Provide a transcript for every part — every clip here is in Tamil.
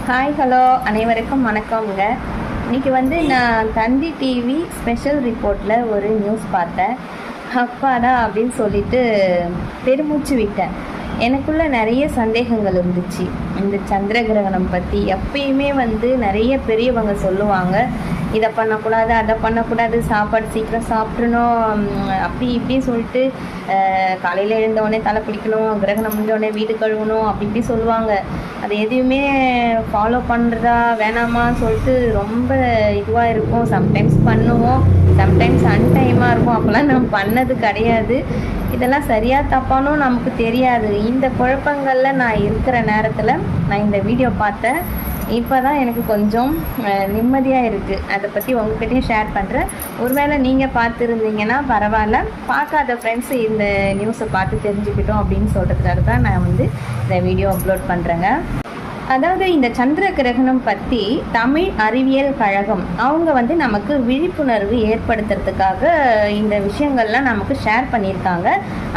ஹாய் ஹலோ அனைவருக்கும் வணக்கம்ங்க. இன்றைக்கி நான் தந்தி டிவி ஸ்பெஷல் ரிப்போர்ட்டில் ஒரு நியூஸ் பார்த்தேன். அப்பாடா அப்படின்னு சொல்லிட்டு பெருமூச்சு விட்டேன். எனக்குள்ளே நிறைய சந்தேகங்கள் இருந்துச்சு. இந்த சந்திர கிரகணம் பற்றி எப்பயுமே நிறைய பெரியவங்க சொல்லுவாங்க, இதை பண்ணக்கூடாது அதை பண்ணக்கூடாது, சாப்பாடு சீக்கிரம் சாப்பிட்றணும், அப்படி இப்படி சொல்லிட்டு காலையில் எழுந்தோடனே தலை பிடிக்கணும், கிரகணம் முடிஞ்சோடனே வீடு கழுவணும், அப்படி இப்படி சொல்லுவாங்க. அது எதுவுமே ஃபாலோ பண்ணுறதா வேணாமான்னு சொல்லிட்டு ரொம்ப இதுவாக இருக்கும். சம்டைம்ஸ் பண்ணுவோம், சம்டைம்ஸ் அன்டைமாக இருக்கும். அப்போல்லாம் நம்ம பண்ணது கிடையாது. இதெல்லாம் சரியாக தப்பானும் நமக்கு தெரியாது. இந்த குழப்பங்களில் நான் இருக்கிற நேரத்தில் நான் இந்த வீடியோ பார்த்தேன். இப்போ தான் எனக்கு கொஞ்சம் நிம்மதியாக இருக்குது. அதை பற்றி உங்ககிட்டையும் ஷேர் பண்ணுறேன். ஒருவேளை நீங்கள் பார்த்துருந்தீங்கன்னா பரவாயில்ல, பார்க்காத ஃப்ரெண்ட்ஸ் இந்த நியூஸை பார்த்து தெரிஞ்சுக்கிட்டோம் அப்படின்னு சொல்கிறதுக்காக தான் நான் இந்த வீடியோ அப்லோட் பண்ணுறேங்க. அதாவது இந்த சந்திர கிரகணம் பற்றி தமிழ் அறிவியல் கழகம் அவங்க நமக்கு விழிப்புணர்வு ஏற்படுத்துறதுக்காக இந்த விஷயங்கள்லாம் நமக்கு ஷேர் பண்ணியிருக்காங்க.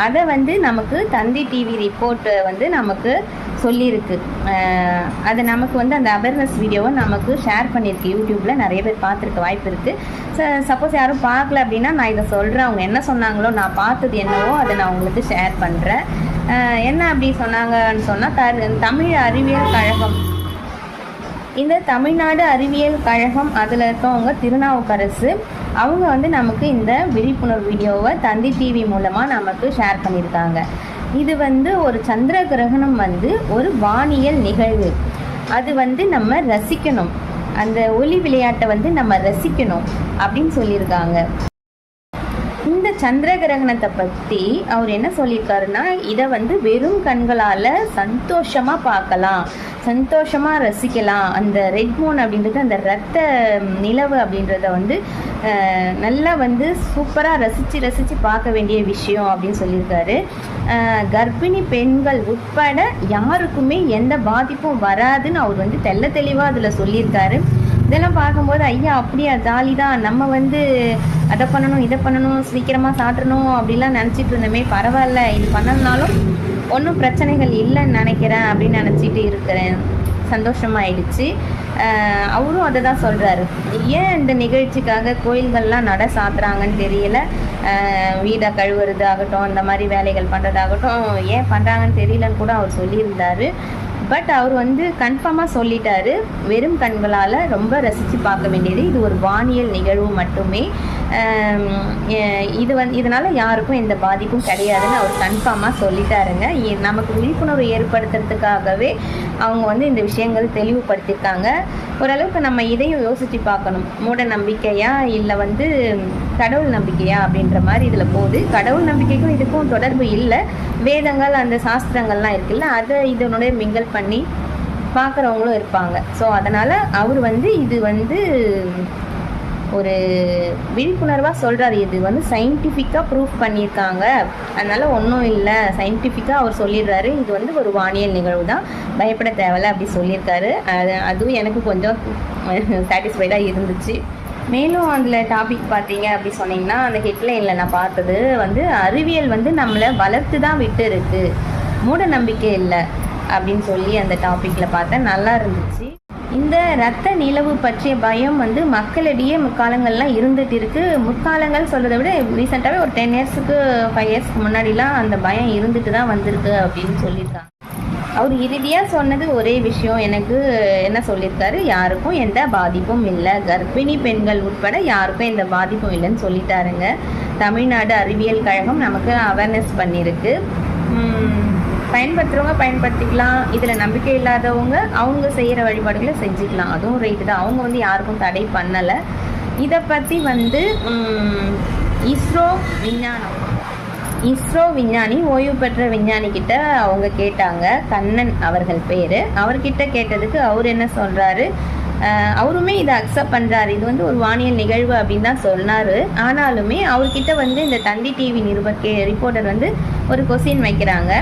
அதை நமக்கு தந்தி டிவி ரிப்போர்ட் நமக்கு சொல்லியிருக்கு. அது நமக்கு அந்த அவேர்னஸ் வீடியோவை நமக்கு ஷேர் பண்ணியிருக்கு. யூடியூப்பில் நிறைய பேர் பார்த்துருக்க வாய்ப்பு இருக்குது. சப்போஸ் யாரும் பார்க்கல அப்படின்னா நான் இதை சொல்கிறேன். அவங்க என்ன சொன்னாங்களோ, நான் பார்த்தது என்னவோ அதை நான் உங்களுக்கு ஷேர் பண்ணுறேன். என்ன அப்படி சொன்னாங்கன்னு சொன்னால், தமிழ் அறிவியல் கழகம், இந்த தமிழ்நாடு அறிவியல் கழகம் அதில் இருக்கவங்க திருநாவுக்கரசு அவங்க நமக்கு இந்த விழிப்புணர்வு வீடியோவை தந்தி டிவி மூலமாக நமக்கு ஷேர் பண்ணியிருக்காங்க. இது ஒரு சந்திர கிரகணம் ஒரு வானியல் நிகழ்வு. அது நம்ம ரசிக்கணும், அந்த ஒளி விளையாட்டை நம்ம ரசிக்கணும் அப்படின்னு சொல்லியிருக்காங்க. இந்த சந்திர கிரகணத்தை பற்றி அவர் என்ன சொல்லியிருக்காருன்னா, இதை வெறும் கண்களால் சந்தோஷமாக பார்க்கலாம், சந்தோஷமாக ரசிக்கலாம். அந்த ரெட் மூன் அப்படின்றது, அந்த ரத்த நிலவு அப்படின்றத நல்லா சூப்பராக ரசித்து பார்க்க வேண்டிய விஷயம் அப்படின்னு சொல்லியிருக்காரு. கர்ப்பிணி பெண்கள் உட்பட யாருக்குமே எந்த பாதிப்பும் வராதுன்னு அவர் தெள்ள தெளிவாக அதில் சொல்லியிருக்காரு. இதெல்லாம் பார்க்கும்போது ஐயா அப்படியா, ஜாலி தான், நம்ம அதை பண்ணணும் இதை பண்ணணும், சீக்கிரமாக சாப்பிட்றணும் அப்படிலாம் நினச்சிட்டு இருந்தோமே, பரவாயில்ல, இது பண்ணனாலும் ஒன்றும் பிரச்சனைகள் இல்லைன்னு நினைக்கிறேன் அப்படின்னு நினச்சிட்டு இருக்கிறேன். சந்தோஷமாயிடுச்சு. அவரும் அதை தான் சொல்கிறாரு. ஏன் இந்த நிகழ்ச்சிக்காக கோயில்கள்லாம் நட சாத்துறாங்கன்னு தெரியல. வீடை கழுவுறது ஆகட்டும், இந்த மாதிரி வேலைகள் பண்ணுறதாகட்டும் ஏன் பண்ணுறாங்கன்னு தெரியலன்னு கூட அவர் சொல்லியிருந்தார். பட் அவர் கன்ஃபார்மாக சொல்லிட்டாரு, வெறும் கண்களால் ரொம்ப ரசித்து பார்க்க வேண்டியது, இது ஒரு வானியல் நிகழ்வு மட்டுமே, இது இதனால் யாருக்கும் எந்த பாதிப்பும் கிடையாதுன்னு அவர் கன்ஃபார்மாக சொல்லிட்டாருங்க. நமக்கு விழிப்புணர்வு ஏற்படுத்துறதுக்காகவே அவங்க இந்த விஷயங்கள் தெளிவுபடுத்தியிருக்காங்க. ஓரளவுக்கு நம்ம இதையும் யோசித்து பார்க்கணும். மூட நம்பிக்கையா இல்லை கடவுள் நம்பிக்கையா அப்படின்ற மாதிரி இதில் போகுது. கடவுள் நம்பிக்கைக்கும் இதுக்கும் தொடர்பு இல்லை. வேதங்கள் அந்த சாஸ்திரங்கள்லாம் இருக்குல்ல, அதை இதனுடைய மிங்கல் பண்ணி பார்க்குறவங்களும் இருப்பாங்க. ஸோ அதனால் அவர் இது ஒரு விழிப்புணர்வாக சொல்கிறார். இது சயின்டிஃபிக்காக ப்ரூஃப் பண்ணியிருக்காங்க, அதனால் ஒன்றும் இல்லை, சயின்டிஃபிக்காக அவர் சொல்லிடுறாரு. இது ஒரு வானியல் நிகழ்வு தான், பயப்பட தேவையில்லை அப்படி சொல்லியிருக்காரு. அதுவும் எனக்கு கொஞ்சம் சாட்டிஸ்ஃபைடாக இருந்துச்சு. மேலும் அதில் டாபிக் பார்த்தீங்க அப்படி சொன்னிங்கன்னா, அந்த ஹெட்லைனில் நான் பார்த்தது அறிவியல் நம்மளை வளர்த்து தான் விட்டு இருக்குது, மூட நம்பிக்கை இல்லை அப்படின்னு சொல்லி அந்த டாப்பிக்கில் பார்த்தேன். நல்லா இருந்துச்சு. இந்த இரத்த நிலவு பற்றிய பயம் மக்களிடையே முக்காலங்கள்லாம் இருந்துகிட்டு இருக்குது. முக்காலங்கள் சொல்கிறத விட ரீசெண்டாகவே ஒரு 10 இயர்ஸுக்கு 5 இயர்ஸ்க்கு முன்னாடிலாம் அந்த பயம் இருந்துட்டு தான் வந்திருக்கு அப்படின்னு சொல்லியிருக்காங்க. அவர் இறுதியாக சொன்னது ஒரே விஷயம், எனக்கு என்ன சொல்லியிருக்காரு, யாருக்கும் எந்த பாதிப்பும் இல்லை, கர்ப்பிணி பெண்கள் உட்பட யாருக்கும் எந்த பாதிப்பும் இல்லைன்னு சொல்லிட்டாருங்க. தமிழ்நாடு அறிவியல் கழகம் நமக்கு அவேர்னஸ் பண்ணியிருக்கு. பயன்படுத்துகிறவங்க பயன்படுத்திக்கலாம், இதில் நம்பிக்கை இல்லாதவங்க அவங்க செய்கிற வழிபாடுகளை செஞ்சுக்கலாம், அதுவும் ரைட்டு தான். அவங்க யாருக்கும் தடை பண்ணலை. இதை பற்றி இஸ்ரோ விஞ்ஞானி, ஓய்வு பெற்ற விஞ்ஞானிக்கிட்ட அவங்க கேட்டாங்க. கண்ணன் அவர்கள் பேர். அவர்கிட்ட கேட்டதுக்கு அவர் என்ன சொல்கிறாரு, அவருமே இதை அக்செப்ட் பண்ணுறாரு. இது ஒரு வானியல் நிகழ்வு அப்படின்னு தான் சொன்னார். ஆனாலுமே அவர்கிட்ட இந்த தந்தி டிவி ரிப்போர்ட்டர் ஒரு கொஸ்டின் வைக்கிறாங்க.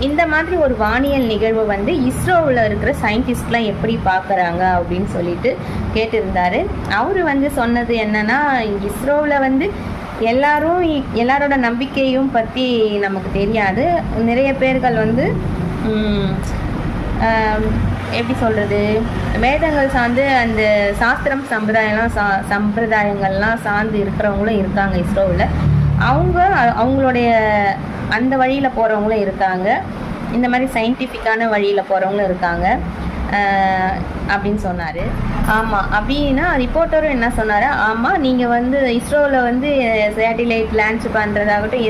இந்த மாதிரி ஒரு வானியல் நிகழ்வு இஸ்ரோவில் இருக்கிற சயின்டிஸ்ட்லாம் எப்படி பார்க்குறாங்க அப்படின்னு சொல்லிட்டு கேட்டிருந்தாரு. அவர் சொன்னது என்னன்னா, இஸ்ரோவில் எல்லாரோட நம்பிக்கையும் பற்றி நமக்கு தெரியாது. நிறைய பேர்கள் எப்படி சொல்கிறது, வேதங்கள் சார்ந்து அந்த சாஸ்திரம் சம்பிரதாயங்கள்லாம் சார்ந்து இருக்கிறவங்களும் இருக்காங்க இஸ்ரோவில். அவங்களுடைய அந்த வழியில் போகிறவங்களும் இருக்காங்க, இந்த மாதிரி சயின்டிஃபிக்கான வழியில் போகிறவங்களும் இருக்காங்க அப்படின்னு சொன்னார். ஆமாம், அப்படின்னா ரிப்போர்ட்டரும் என்ன சொன்னார், ஆமாம் நீங்கள் வந்து இஸ்ரோவில் வந்து சேட்டிலைட் லான்ச் பண்ணுறதாகட்டும்,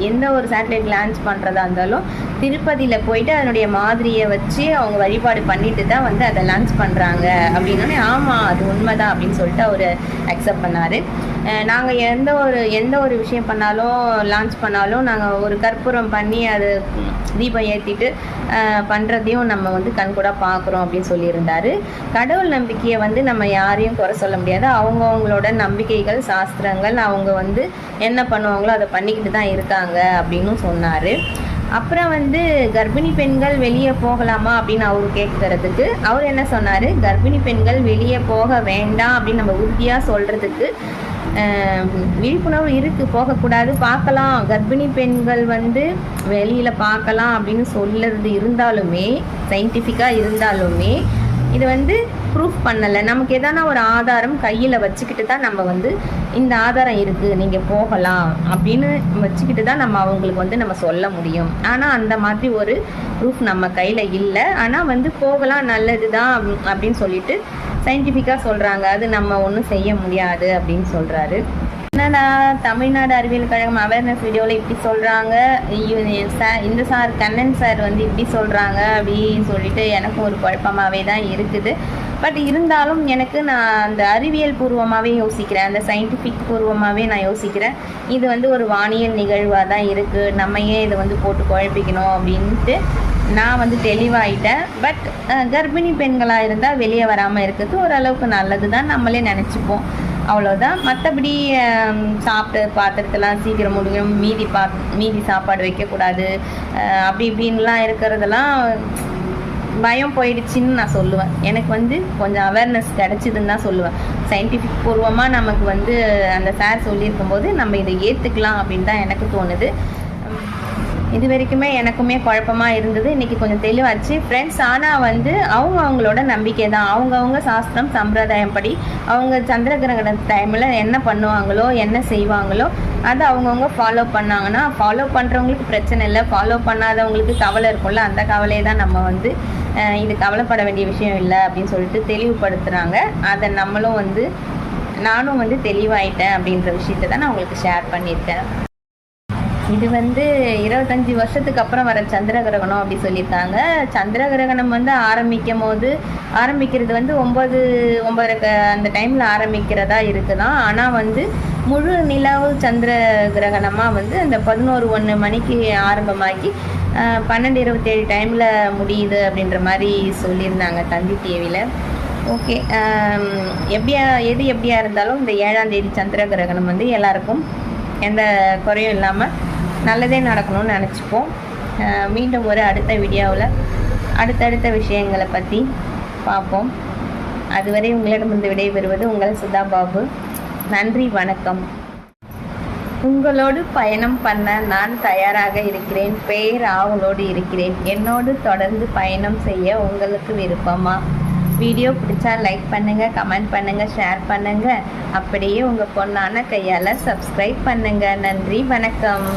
எந்த ஒரு சேட்டிலைட் லான்ச் பண்ணுறதா இருந்தாலும் திருப்பதியில் போயிட்டு அதனுடைய மாதிரியை வச்சு அவங்க வழிபாடு பண்ணிட்டு தான் வந்து அதை லான்ச் பண்ணுறாங்க அப்படின்னோடனே, ஆமாம் அது உண்மைதான் அப்படின்னு சொல்லிட்டு அவர் அக்செப்ட் பண்ணார். நாங்கள் எந்த ஒரு விஷயம் பண்ணாலும் லான்ச் பண்ணாலும் நாங்கள் ஒரு கற்பூரம் பண்ணி அது தீபம் ஏற்றிட்டு பண்ணுறதையும் நம்ம வந்து கண்கூட பார்க்குறோம் அப்படின்னு சொல்லியிருந்தார். கடவுள் நம்பிக்கையை வந்து நம்ம யாரையும் குறை சொல்ல முடியாது. அவங்கவுங்களோட நம்பிக்கைகள், சாஸ்திரங்கள், அவங்க வந்து என்ன பண்ணுவாங்களோ அதை பண்ணிக்கிட்டு தான் இருக்காங்க அப்படின்னு சொன்னார். அப்புறம் வந்து கர்ப்பிணி பெண்கள் வெளியே போகலாமா அப்படின்னு அவர் கேட்கறதுக்கு அவர் என்ன சொன்னார், கர்ப்பிணி பெண்கள் வெளியே போக வேண்டாம் அப்படின்னு நம்ம உறுதியாக சொல்கிறதுக்கு விழிப்புணர்வு இருக்குது, போகக்கூடாது, பார்க்கலாம், கர்ப்பிணி பெண்கள் வந்து வெளியில் பார்க்கலாம் அப்படின்னு சொல்லுறது இருந்தாலுமே, சயின்டிஃபிக்காக இருந்தாலுமே இது வந்து ப்ரூஃப் பண்ணலை. நமக்கு எதனா ஒரு ஆதாரம் கையில் வச்சுக்கிட்டு தான் நம்ம வந்து இந்த ஆதாரம் இருக்குது நீங்கள் போகலாம் அப்படின்னு வச்சுக்கிட்டு தான் நம்ம அவங்களுக்கு வந்து நம்ம சொல்ல முடியும். ஆனால் அந்த மாதிரி ஒரு ப்ரூஃப் நம்ம கையில் இல்லை. ஆனால் வந்து போகலாம், நல்லது தான் அப்படின்னு சொல்லிட்டு சயின்டிஃபிக்காக சொல்கிறாங்க. அது நம்ம ஒன்றும் செய்ய முடியாது அப்படின்னு சொல்கிறாரு. என்னடா தமிழ்நாடு அறிவியல் கழகம் அவேர்னஸ் வீடியோவில் இப்படி சொல்கிறாங்க, இந்த சார் கண்ணன் சார் வந்து இப்படி சொல்கிறாங்க அப்படின்னு சொல்லிட்டு எனக்கும் ஒரு குழப்பமாகவே தான் இருக்குது. பட் இருந்தாலும் நான் அந்த அறிவியல் பூர்வமாகவே யோசிக்கிறேன், அந்த சயின்டிஃபிக் பூர்வமாகவே நான் யோசிக்கிறேன். இது வந்து ஒரு வானியல் நிகழ்வாக தான் இருக்குது, நம்ம ஏன் இதை வந்து போட்டு குழப்பிக்கணும் அப்படின்ட்டு நான் வந்து தெளிவாயிட்டேன். பட் கர்ப்பிணி பெண்களாக இருந்தால் வெளியே வராமல் இருக்கிறது ஓரளவுக்கு நல்லது தான் நம்மளே நினச்சிப்போம், அவ்வளோதான். மற்றபடி சாப்பிட்ட பாத்திரத்தெல்லாம் சீக்கிரம் முடியும், மீதி சாப்பாடு வைக்கக்கூடாது, அப்படி இப்படின்லாம் இருக்கிறதெல்லாம் பயம் போயிடுச்சின்னு நான் சொல்லுவேன். எனக்கு வந்து கொஞ்சம் அவேர்னஸ் கிடச்சிதுன்னு தான் சொல்லுவேன். சயின்டிஃபிக் பூர்வமாக நமக்கு வந்து அந்த சார் சொல்லியிருக்கும்போது நம்ம இதை ஏற்றுக்கலாம் அப்படின்னு தான் எனக்கு தோணுது. இது வரைக்குமே எனக்குமே குழப்பமாக இருந்தது, இன்றைக்கி கொஞ்சம் தெளிவாச்சு ஃப்ரெண்ட்ஸ். ஆனால் வந்து அவங்களோட நம்பிக்கை தான், அவங்கவுங்க சாஸ்திரம் சம்பிரதாயம் படி அவங்க சந்திர கிரகண டைமில் என்ன பண்ணுவாங்களோ என்ன செய்வாங்களோ அதை அவங்கவுங்க ஃபாலோ பண்ணாங்கன்னா, ஃபாலோ பண்ணுறவங்களுக்கு பிரச்சனை இல்லை, ஃபாலோ பண்ணாதவங்களுக்கு கவலை இருக்கும்ல, அந்த கவலையை தான் நம்ம வந்து இது கவலைப்பட வேண்டிய விஷயம் இல்லை அப்படின்னு சொல்லிட்டு தெளிவுபடுத்துகிறாங்க. அதை நானும் வந்து தெளிவாயிட்டேன் அப்படின்ற விஷயத்தை தான் நான் உங்களுக்கு ஷேர் பண்ணியிருக்கேன். இது வந்து 25 வருஷத்துக்கு அப்புறம் வர சந்திர கிரகணம் அப்படி சொல்லியிருக்காங்க. சந்திர கிரகணம் வந்து ஆரம்பிக்கிறது வந்து 9 அந்த டைமில் ஆரம்பிக்கிறதா இருக்குதான். ஆனால் வந்து முழு நிலவு சந்திர கிரகணமாக வந்து அந்த 11:01 மணிக்கு ஆரம்பமாகி 12:27 டைமில் முடியுது அப்படின்ற மாதிரி சொல்லியிருந்தாங்க தந்தி டிவியில். ஓகே, எப்படியா இருந்தாலும் இந்த 7ஆம் தேதி சந்திர கிரகணம் வந்து எல்லாருக்கும் எந்த குறையும் இல்லாமல் நல்லதே நடக்கணும்னு நினச்சிப்போம். மீண்டும் ஒரு அடுத்த வீடியோவில் அடுத்தடுத்த விஷயங்களை பற்றி பார்ப்போம். அதுவரை உங்களிடமிருந்து விடைபெறுவது உங்கள் சுதா பாபு. நன்றி, வணக்கம். உங்களோடு பயணம் பண்ண நான் தயாராக இருக்கிறேன், பேராவலோடு இருக்கிறேன். என்னோடு தொடர்ந்து பயணம் செய்ய உங்களுக்கு விருப்பமா? வீடியோ பிடிச்சா லைக் பண்ணுங்கள், கமெண்ட் பண்ணுங்கள், ஷேர் பண்ணுங்கள். அப்படியே உங்கள் பொண்ணான கையால் சப்ஸ்கிரைப் பண்ணுங்கள். நன்றி, வணக்கம்.